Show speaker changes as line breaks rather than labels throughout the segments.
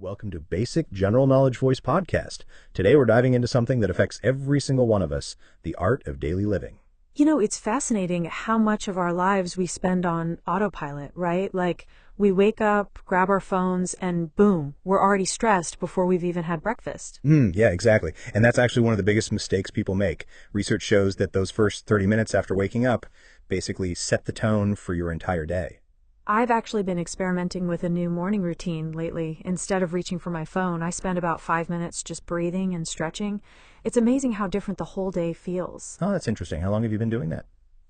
Welcome to Basic General Knowledge Voice Podcast. Today we're diving into something that affects every single one of us, the art of daily living.
You know, it's fascinating how much of our lives we spend on autopilot, right? Like we wake up, grab our phones, and boom, we're already stressed before we've even had breakfast.
Yeah, exactly. And that's actually one of the biggest mistakes people make. Research shows that those first 30 minutes after waking up basically set the tone for your entire day.
I've actually been experimenting with a new morning routine lately. Instead of reaching for my phone, I spend about 5 minutes just breathing and stretching. It's amazing how different the whole day feels.
Oh, that's interesting. How long have you been doing that?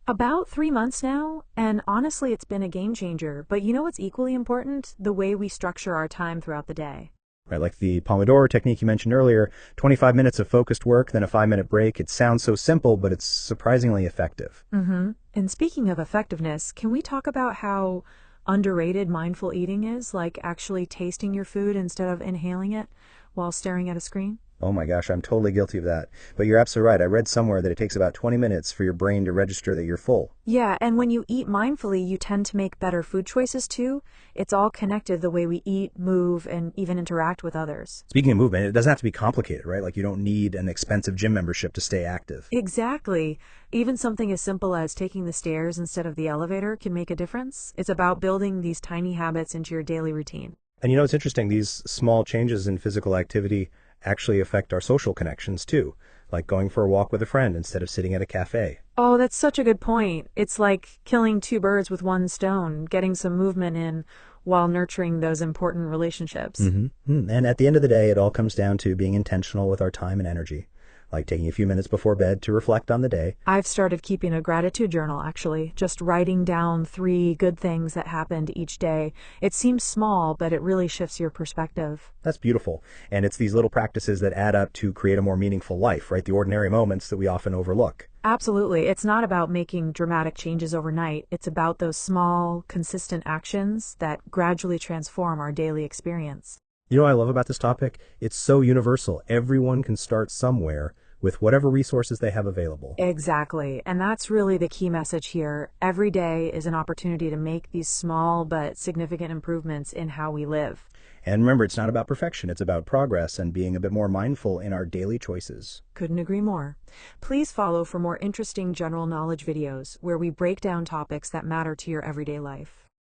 About 3 months now, and honestly, it's been a game changer. But you know what's equally important? The way we structure our time throughout the day.
Right, like the Pomodoro technique you mentioned earlier, 25 minutes of focused work, then a 5-minute break. It sounds so simple, but it's surprisingly effective.
And speaking of effectiveness, can we talk about how underrated mindful eating is, like actually tasting your food instead of inhaling it while staring at a screen?
Oh my gosh, I'm totally guilty of that. But you're absolutely right. I read somewhere that it takes about 20 minutes for your brain to register that you're full.
Yeah, and when you eat mindfully, you tend to make better food choices too. It's all connected, the way we eat, move, and even interact with others.
Speaking of movement, it doesn't have to be complicated, right? Like you don't need an expensive gym membership to stay active.
Exactly. Even something as simple as taking the stairs instead of the elevator can make a difference. It's about building these tiny habits into your daily routine.
And you know, it's interesting, these small changes in physical activity actually affect our social connections too, like going for a walk with a friend instead of sitting at a cafe.
Oh, that's such a good point. It's like killing two birds with one stone, getting some movement in while nurturing those important relationships.
And at the end of the day, it all comes down to being intentional with our time and energy, like taking a few minutes before bed to reflect on the day.
I've started keeping a gratitude journal, actually, just writing down 3 good things that happened each day. It seems small, but it really shifts your perspective.
That's beautiful. And it's these little practices that add up to create a more meaningful life, right? The ordinary moments that we often overlook.
Absolutely. It's not about making dramatic changes overnight. It's about those small, consistent actions that gradually transform our daily experience.
You know what I love about this topic? It's so universal. Everyone can start somewhere with whatever resources they have available.
Exactly. And that's really the key message here. Every day is an opportunity to make these small but significant improvements in how we live.
And remember, it's not about perfection. It's about progress and being a bit more mindful in our daily choices.
Couldn't agree more. Please follow for more interesting general knowledge videos where we break down topics that matter to your everyday life.